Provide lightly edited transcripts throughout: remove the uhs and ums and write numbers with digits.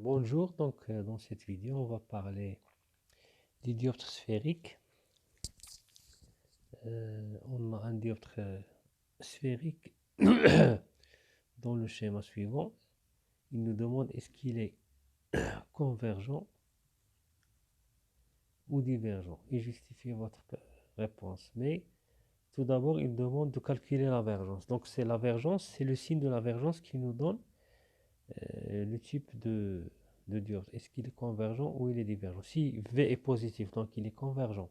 Bonjour, dans cette vidéo, on va parler du dioptre sphérique. On a un dioptre sphérique dans le schéma suivant. Il nous demande est-ce qu'il est convergent ou divergent et justifiez votre réponse. Mais tout d'abord, il demande de calculer la vergence. Donc c'est la vergence, c'est le signe de la vergence qui nous donne le type de dioptre. Est-ce qu'il est convergent ou il est divergent? Si V est positif, donc il est convergent.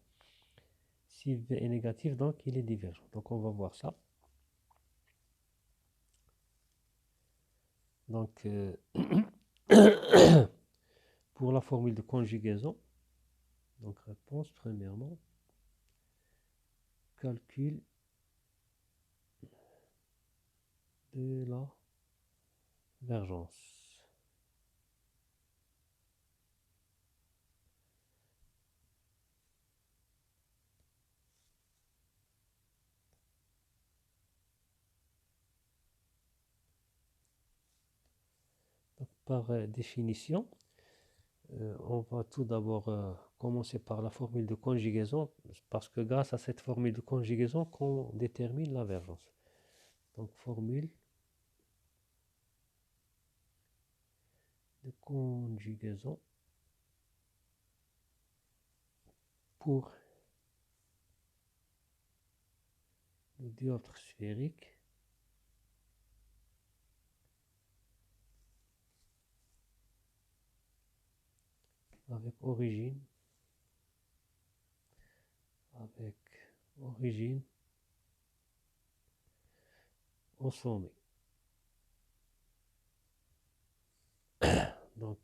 Si V est négatif, donc il est divergent. Donc on va voir ça. Donc pour la formule de conjugaison, donc réponse premièrement, calcul de la vergence. Donc, par définition, on va tout d'abord commencer par la formule de conjugaison, parce que grâce à cette formule de conjugaison qu'on détermine la vergence. Donc formule de conjugaison pour le dioptre sphérique avec origine au sommet. Donc,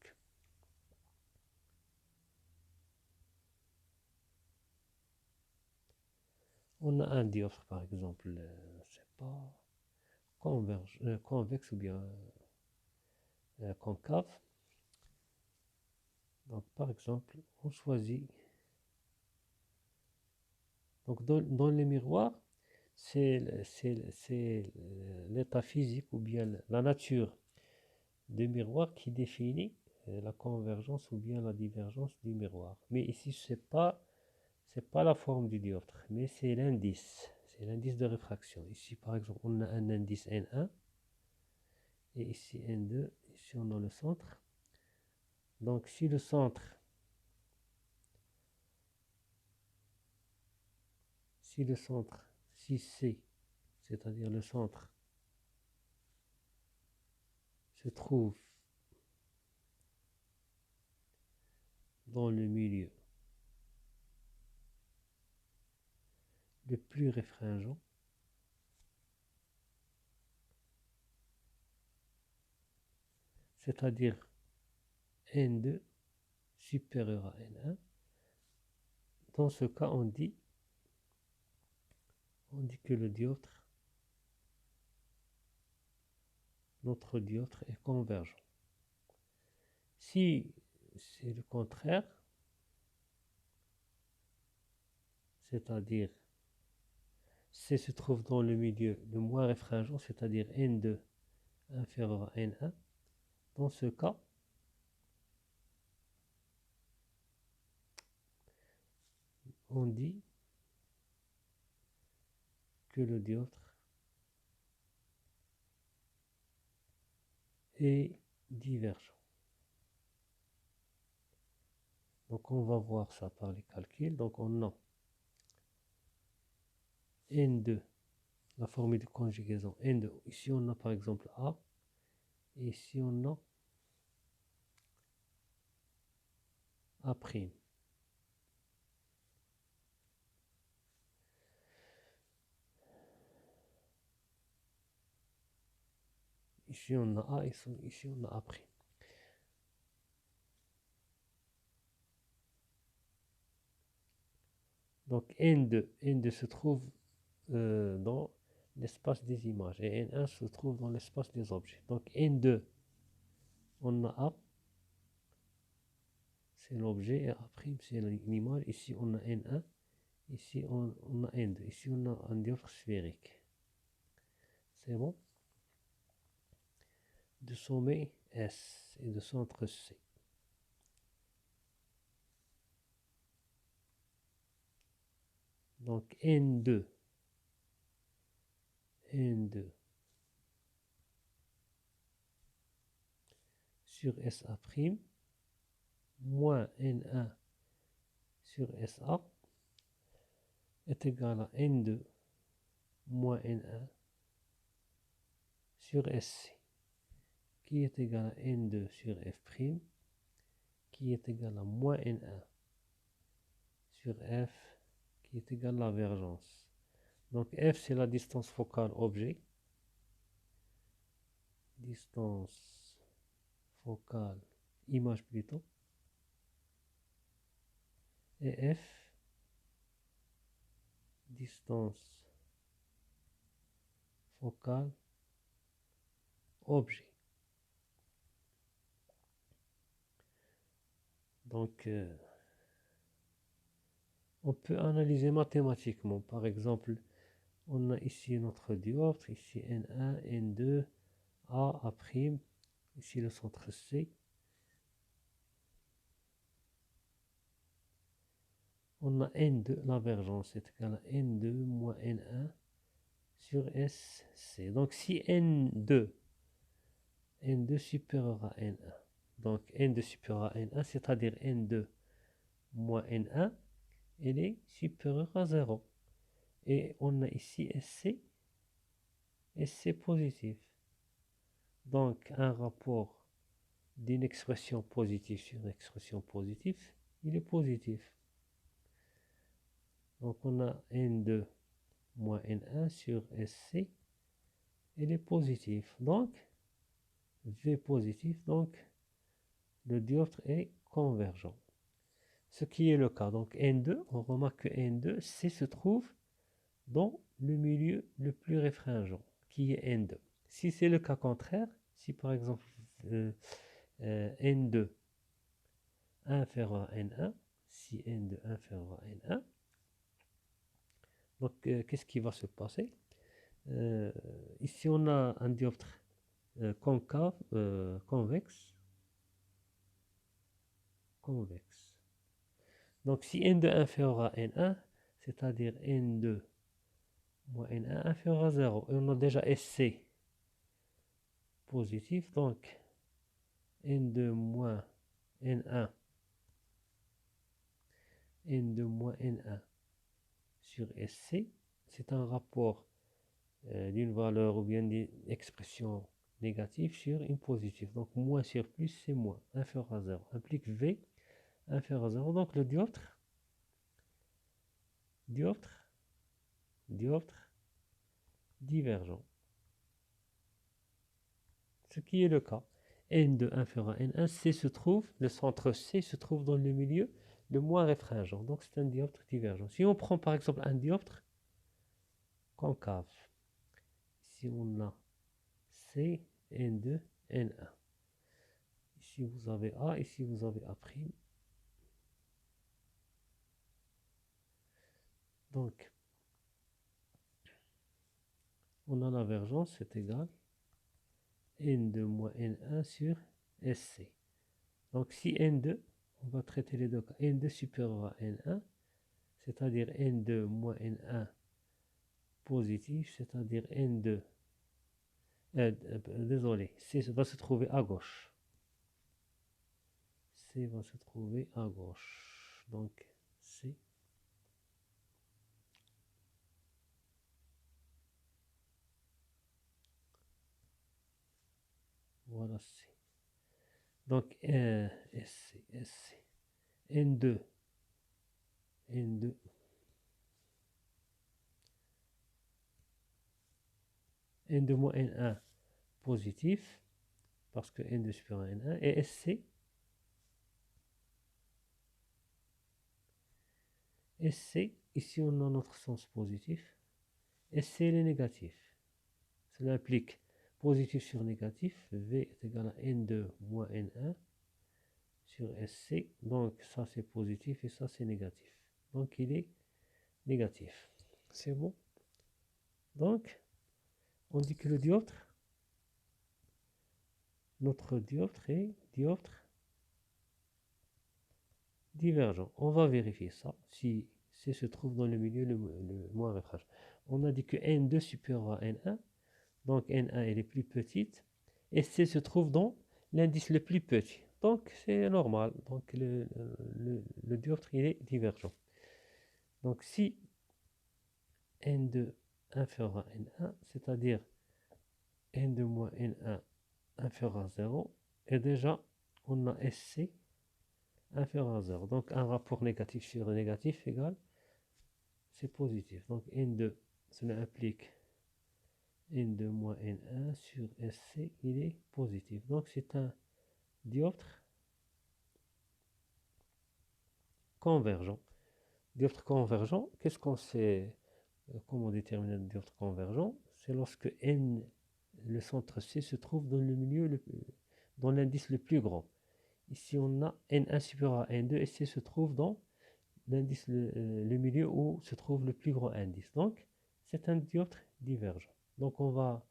on a un dioptre par exemple, je sais pas, convexe ou bien concave. Donc, par exemple, on choisit. Donc, dans les miroirs, c'est l'état physique ou bien la nature du miroir qui définit la convergence ou bien la divergence du miroir. Mais ici, c'est pas la forme du dioptre, mais c'est l'indice. C'est l'indice de réfraction. Ici, par exemple, on a un indice N1 et ici N2. Ici, on a le centre. Donc, si le centre, si C, c'est-à-dire le centre, se trouve dans le milieu le plus réfringent, c'est-à-dire N2 supérieur à N1, dans ce cas, on dit que le dioptre, notre dioptre est convergent. Si c'est le contraire, c'est-à-dire C se trouve dans le milieu le moins réfringent, c'est-à-dire N2 inférieur à N1, dans ce cas, on dit que le dioptre est divergent. Donc on va voir ça par les calculs. Donc on a N2, la formule de conjugaison N2. Ici on a par exemple A, et ici on a A'. Ici on a A, ici on a A'. Donc N2 se trouve dans l'espace des images et N1 se trouve dans l'espace des objets. Donc N2, on a A, c'est l'objet, et A', c'est l'image. Ici on a N1, ici on a N2, ici on a un dioptre sphérique. C'est bon? de sommet S et de centre C. Donc N2 sur SA' moins N1 sur SA est égal à N2 moins N1 sur SC, qui est égal à N2 sur F', qui est égal à moins N1 sur F, qui est égal à la vergence. Donc F, c'est la distance focale objet. Distance focale image plutôt. Et F, distance focale objet. Donc, on peut analyser mathématiquement. Par exemple, on a ici notre dioptre, ici N1, N2, A, A', ici le centre C. On a N2, la vergence est égale à N2 moins N1 sur SC. Donc, si N2 supérieur à N1, donc N2 supérieur à N1, c'est-à-dire N2 moins N1, elle est supérieure à 0. Et on a ici SC positif. Donc, un rapport d'une expression positive sur une expression positive, il est positif. Donc, on a N2 moins N1 sur SC, il est positif. Donc, V positif, donc le dioptre est convergent. Ce qui est le cas. Donc, N2, on remarque que N2, C se trouve dans le milieu le plus réfringent, qui est N2. Si c'est le cas contraire, si par exemple N2 inférieur à N1, si N2 inférieur à N1, donc qu'est-ce qui va se passer? Ici on a un dioptre concave, convexe. Donc si N2 inférieur à N1, c'est-à-dire N2 moins N1 inférieur à 0, et on a déjà SC positif, donc N2 moins N1 moins N1 sur SC, c'est un rapport d'une valeur ou bien d'une expression négative sur une positive. Donc moins sur plus, c'est moins, inférieur à 0, implique V inférieur à 0. Donc le dioptre divergent. Ce qui est le cas. N2 inférieur à N1, le centre C se trouve dans le milieu le moins réfringent. Donc c'est un dioptre divergent. Si on prend par exemple un dioptre concave, ici on a C, N2, N1. Ici vous avez A, ici vous avez A'. Donc, on a la vergence, c'est égal N2 moins N1 sur SC. Donc, si N2, on va traiter les deux cas, N2 supérieur à N1, c'est-à-dire N2 moins N1 positif, c'est-à-dire N2, désolé, C va se trouver à gauche. C va se trouver à gauche. Donc, C. Voilà C. Donc, SC. N2 moins N1 positif, parce que N2 supérieur à N1, et SC, ici on a notre sens positif, SC est négatif. Cela implique positif sur négatif, V est égal à N2 moins N1 sur SC, donc ça c'est positif et ça c'est négatif. Donc il est négatif. C'est bon. Donc, on dit que le dioptre notre dioptre est dioptre divergent. On va vérifier ça, si C se trouve dans le milieu le moins réfractaire. On a dit que N2 supérieur à N1, donc N1 elle est plus petite, et C se trouve dans l'indice le plus petit. Donc c'est normal, donc le dioptre il est divergent. Donc si N2 inférieur à N1, c'est-à-dire N2 moins N1 inférieur à 0, et déjà on a SC inférieur à 0. Donc un rapport négatif sur négatif égale, c'est positif. Donc N2, cela implique N2 moins N1 sur SC, il est positif. Donc c'est un dioptre convergent. Dioptre convergent, qu'est-ce qu'on sait, comment déterminer le dioptre convergent? C'est lorsque N, le centre C, se trouve dans le milieu, dans l'indice le plus grand. Ici, on a N1 supérieur à N2 et C se trouve dans l'indice, le milieu où se trouve le plus grand indice. Donc, c'est un dioptre divergent. Donc, on va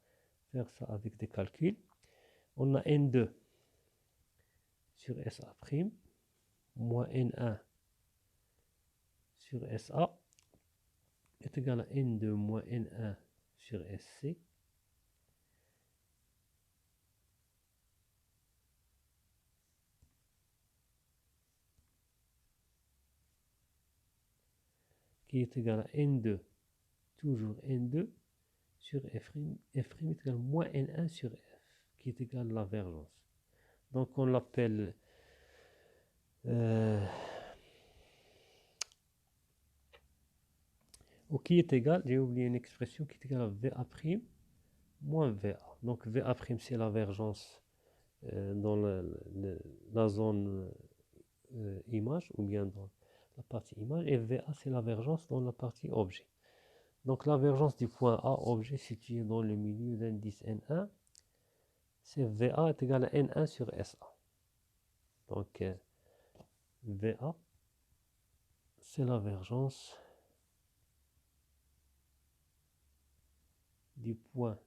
faire ça avec des calculs. On a N2 sur SA' moins N1 sur SA est égal à N2 moins N1 sur SC qui est égal à N2, toujours N2 sur F', F' est égal à moins N1 sur F, qui est égal à la vergence. Donc on l'appelle ou qui est égal, j'ai oublié une expression qui est égale à VA' moins VA. Donc VA' c'est la vergence dans la zone image ou bien dans la partie image, et VA c'est la vergence dans la partie objet. Donc la vergence du point A, objet situé dans le milieu d'indice N1, c'est VA est égal à N1 sur SA. Donc VA, c'est la vergence du point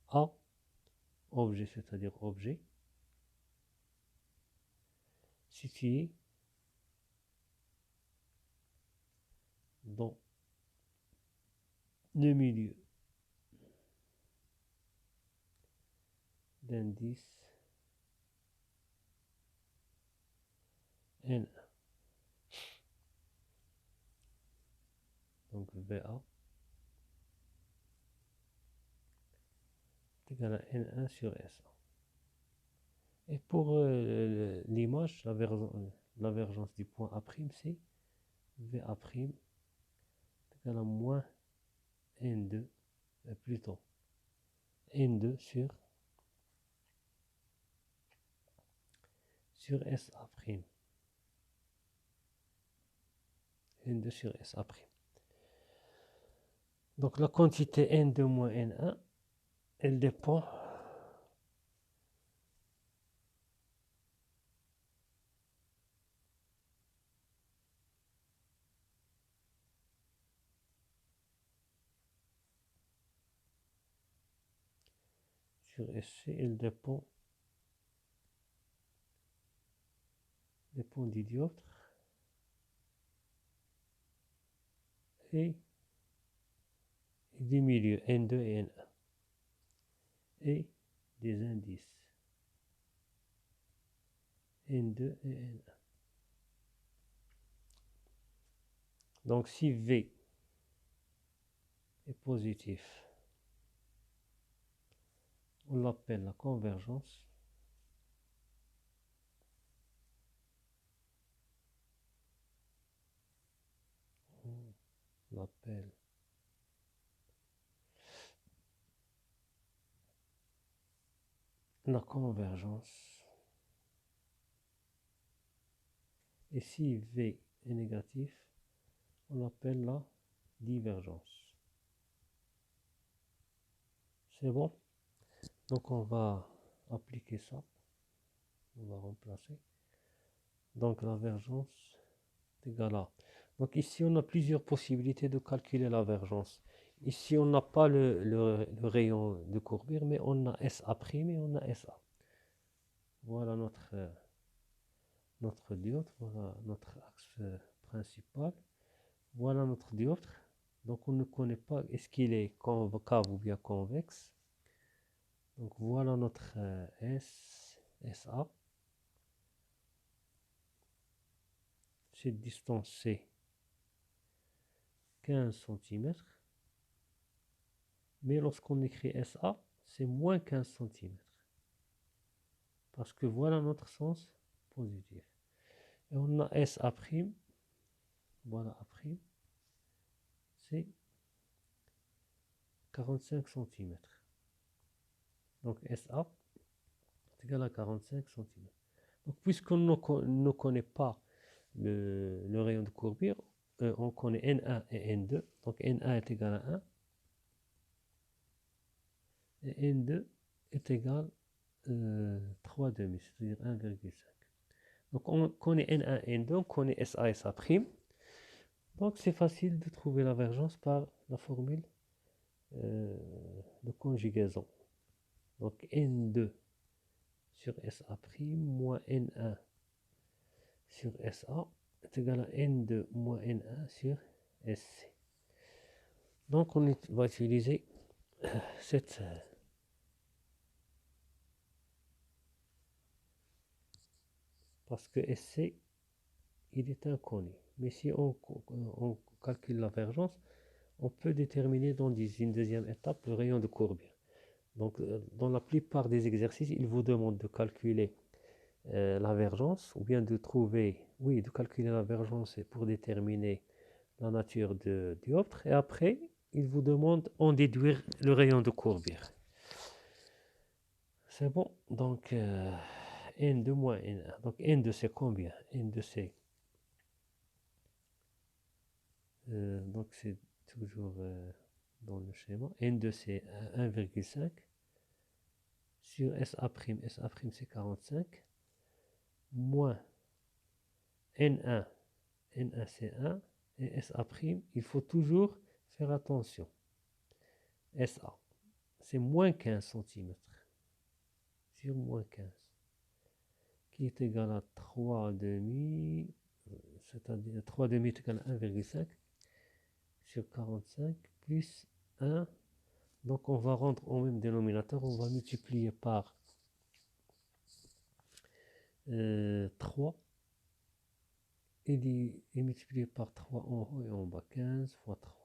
A, objet, c'est-à-dire objet, situé dans le milieu d'indice N1. Donc VA est égal à N1 sur SA. Et pour l'image, la vergence du point A', c'est VA' est égal à moins N2, plutôt N2 sur SA'. N2 sur SA'. Donc la quantité N2 moins N1, elle dépend sur SC, elle dépend du dioptre et du milieu N2 et N1 et des indices N2 et N1. Donc si V est positif, on l'appelle la convergence. On l'appelle la convergence. Et si V est négatif, on l'appelle la divergence. C'est bon? Donc on va appliquer ça. On va remplacer. Donc la vergence est égale à. Donc ici on a plusieurs possibilités de calculer la vergence. Ici, on n'a pas le rayon de courbure, mais on a SA' et on a SA. Voilà notre dioptre, voilà notre axe principal. Voilà notre dioptre. Donc on ne connaît pas est-ce qu'il est concave ou bien convexe. Donc voilà notre SA. Cette distance c'est 15 cm. Mais lorsqu'on écrit SA, c'est moins 15 cm. Parce que voilà notre sens positif. Et on a SA', voilà A', c'est 45 cm. Donc SA est égal à 45 cm. Donc puisqu'on ne connaît pas le rayon de courbure, on connaît N1 et N2. Donc N1 est égal à 1 et N2 est égal à 3,5, c'est-à-dire 1,5. Donc on connaît N1 et N2, on connaît SA et SA'. Donc c'est facile de trouver la divergence par la formule de conjugaison. Donc N2 sur SA' moins N1 sur SA est égal à N2 moins N1 sur SC. Donc on va utiliser cette parce que SC il est inconnu. Mais si on calcule la divergence, on peut déterminer dans une deuxième étape le rayon de courbure. Donc dans la plupart des exercices, il vous demande de calculer la divergence ou bien de trouver, oui, de calculer la divergence pour déterminer la nature du dioptre. Et après, il vous demande en déduire le rayon de courbure. C'est bon. Donc N2 moins N1. Donc N2 c'est combien? N2 c'est donc c'est toujours dans le schéma. N2 c'est 1,5 sur SA'. SA' c'est 45 moins N1. N1 c'est 1 et SA', il faut toujours faire attention. SA c'est moins 15 cm sur moins 15 qui est égal à 3,5, c'est-à-dire 3,5 est égal à 1,5 sur 45 plus 1. Donc on va rendre au même dénominateur, on va multiplier par 3 et multiplier par 3 en haut et en bas, 15 fois 3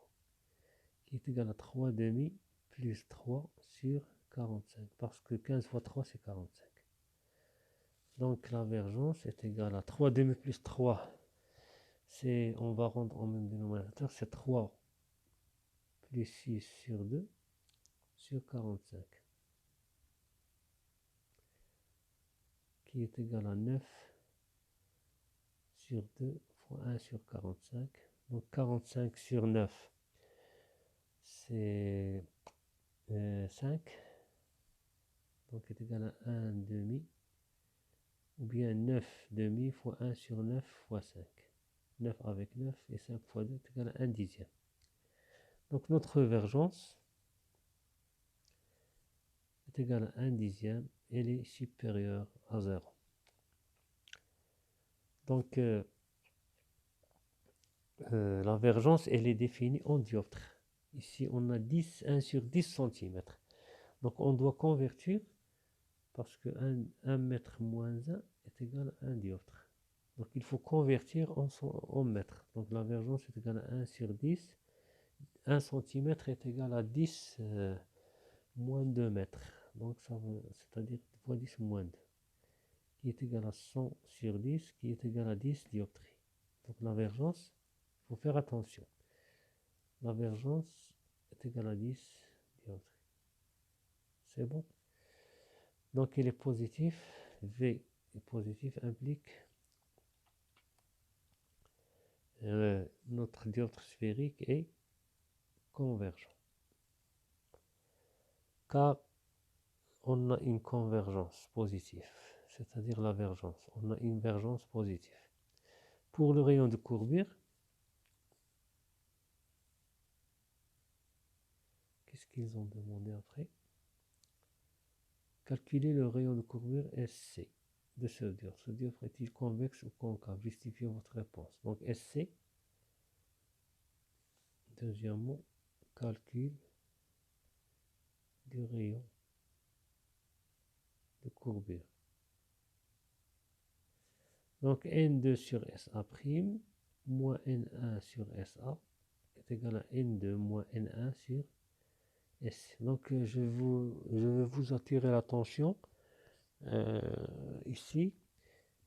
qui est égal à 3,5 plus 3 sur 45 parce que 15 fois 3 c'est 45. Donc la divergence est égale à 3,5 plus 3, on va rendre au même dénominateur, c'est 3 plus 6 sur 2 sur 45 qui est égal à 9 sur 2 fois 1 sur 45. Donc 45 sur 9 c'est 5, donc est égal à 1 demi, ou bien 9 demi fois 1 sur 9 fois 5. 9 avec 9 et 5 fois 2 est égal à 1 dixième. Donc notre divergence est égale à 1 dixième, elle est supérieure à 0. Donc la divergence elle est définie en dioptres. Ici on a 1 sur 10 cm. Donc on doit convertir parce que 1 mètre moins 1 est égal à 1 dioptre. Donc il faut convertir en mètres. Donc la divergence est égale à 1 sur 10. 1 cm est égal à 10 moins 2 mètres. Donc c'est-à-dire fois 10 moins 2. Qui est égal à 100 sur 10, qui est égal à 10 dioptries. Donc la divergence, il faut faire attention. La divergence est égale à 10 dioptries. C'est bon? Donc il est positif. V est positif implique notre dioptre sphérique est convergent. Car on a une convergence positive, c'est-à-dire la divergence. On a une divergence positive. Pour le rayon de courbure, qu'ils ont demandé après? Calculer le rayon de courbure SC de ce dioptre. Ce dioptre est-il convexe ou concave? Justifiez votre réponse. Donc SC, deuxièmement, calcul du rayon de courbure. Donc N2 sur SA' moins N1 sur SA est égal à N2 moins N1 sur SC. Donc je vais vous attirer l'attention ici.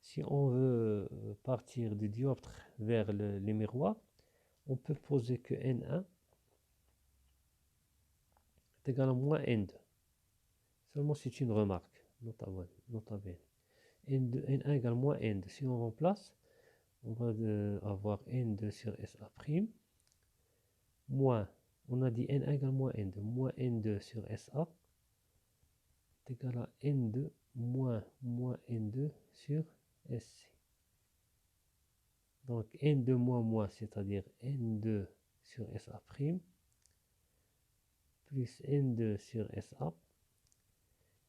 Si on veut partir du dioptre vers les miroirs, on peut poser que N1 est égal à moins N2. Seulement c'est une remarque, nota bene. N1 égale moins N2. Si on remplace, on va avoir N2 sur SA', moins, on a dit N1 égale moins N2, moins N2 sur SA est égal à N2 moins N2 sur SC. Donc N2 moins, c'est-à-dire N2 sur SA' plus N2 sur SA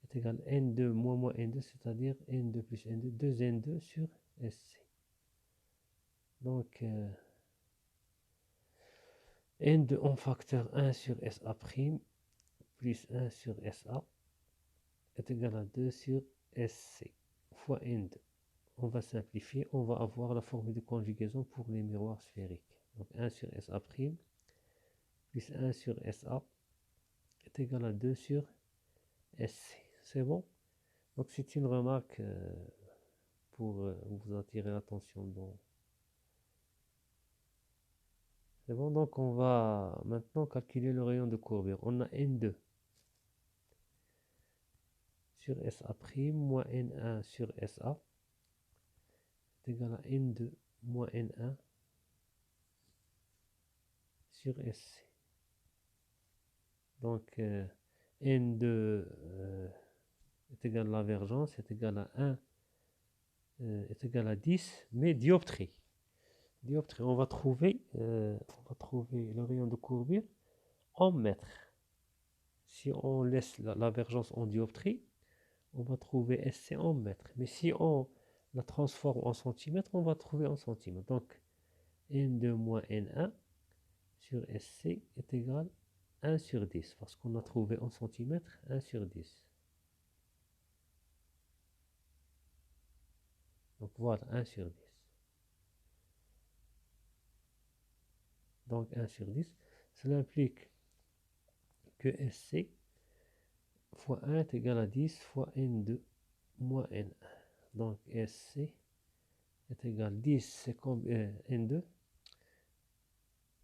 est égal à N2 moins N2, c'est-à-dire N2 plus N2, 2N2 sur SC. Donc N2 en facteur 1 sur SA' plus 1 sur SA est égal à 2 sur SC fois N2. On va simplifier, on va avoir la formule de conjugaison pour les miroirs sphériques. Donc 1 sur SA' plus 1 sur SA est égal à 2 sur SC. C'est bon? Donc c'est une remarque pour vous attirer l'attention. C'est bon, donc on va maintenant calculer le rayon de courbure. On a N2 sur SA' moins N1 sur SA est égal à N2 moins N1 sur SC. Donc N2 est égal à l'avergence, est égal à 1, est égal à 10, mais dioptrie. Dioptrie, on va trouver le rayon de courbure en mètres. Si on laisse l'avergence en dioptrie, on va trouver SC en mètres. Mais si on la transforme en centimètres, on va trouver en centimètres. Donc N2 moins N1 sur SC est égal à 1 sur 10, parce qu'on a trouvé en centimètres 1 sur 10. Donc voilà, 1 sur 10. Donc 1 sur 10, cela implique que SC fois 1 est égal à 10 fois N2 moins N1. Donc SC est égal à 10, c'est comme N2.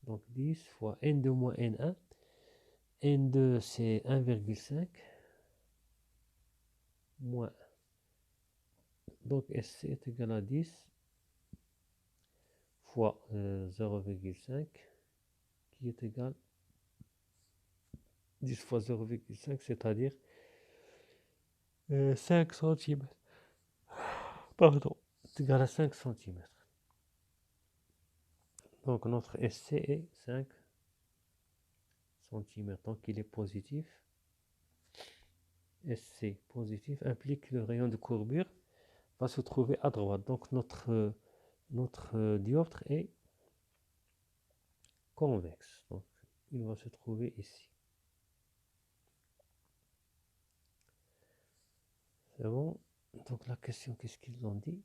Donc 10 fois N2 moins N1. N2 c'est 1,5 moins 1. Donc SC est égal à 10 fois 0,5 qui est égal 10 fois 0,5, c'est-à-dire 5 cm. Pardon, c'est égal à 5 cm. Donc notre SC est 5 cm. Donc il est positif. SC positif implique que le rayon de courbure va se trouver à droite. Donc notre dioptre est convexe. Donc il va se trouver ici. C'est bon. Donc la question, qu'est-ce qu'ils ont dit?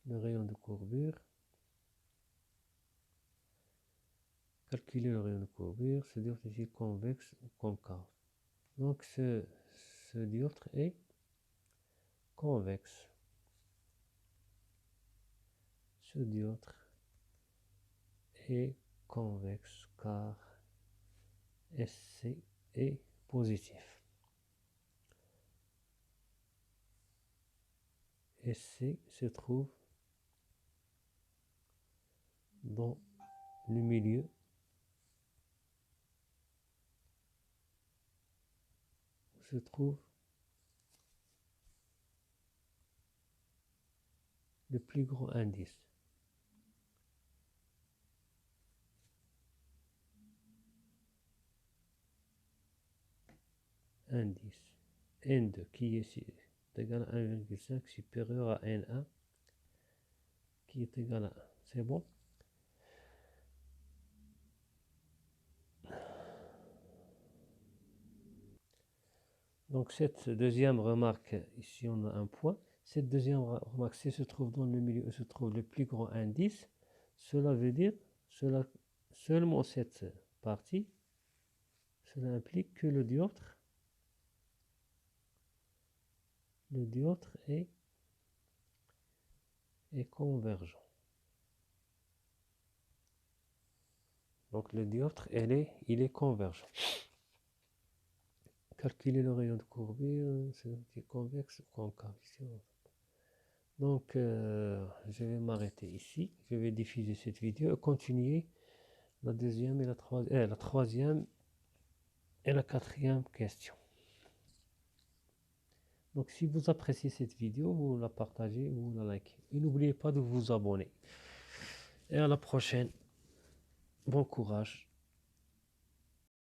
Le rayon de courbure. Calculer le rayon de courbure. Ce dioptre est convexe ou concave. Donc ce dioptre est convexe. Ce dioptre est convexe car SC est positif. SC se trouve dans le milieu où se trouve le plus grand indice. indice N2 qui est égal à 1,5 supérieur à N1 qui est égal à 1. C'est bon? Donc cette deuxième remarque, ici on a un point. Cette deuxième remarque, si se trouve dans le milieu où se trouve le plus grand indice, cela veut dire, seulement cette partie, cela implique que le dioptre est convergent. Donc le dioptre, il est convergent. Calculer le rayon de courbure, c'est convexe ou concave. Donc je vais m'arrêter ici. Je vais diffuser cette vidéo et continuer la deuxième et la troisième et la quatrième question. Donc si vous appréciez cette vidéo, vous la partagez, vous la likez. Et n'oubliez pas de vous abonner. Et à la prochaine. Bon courage.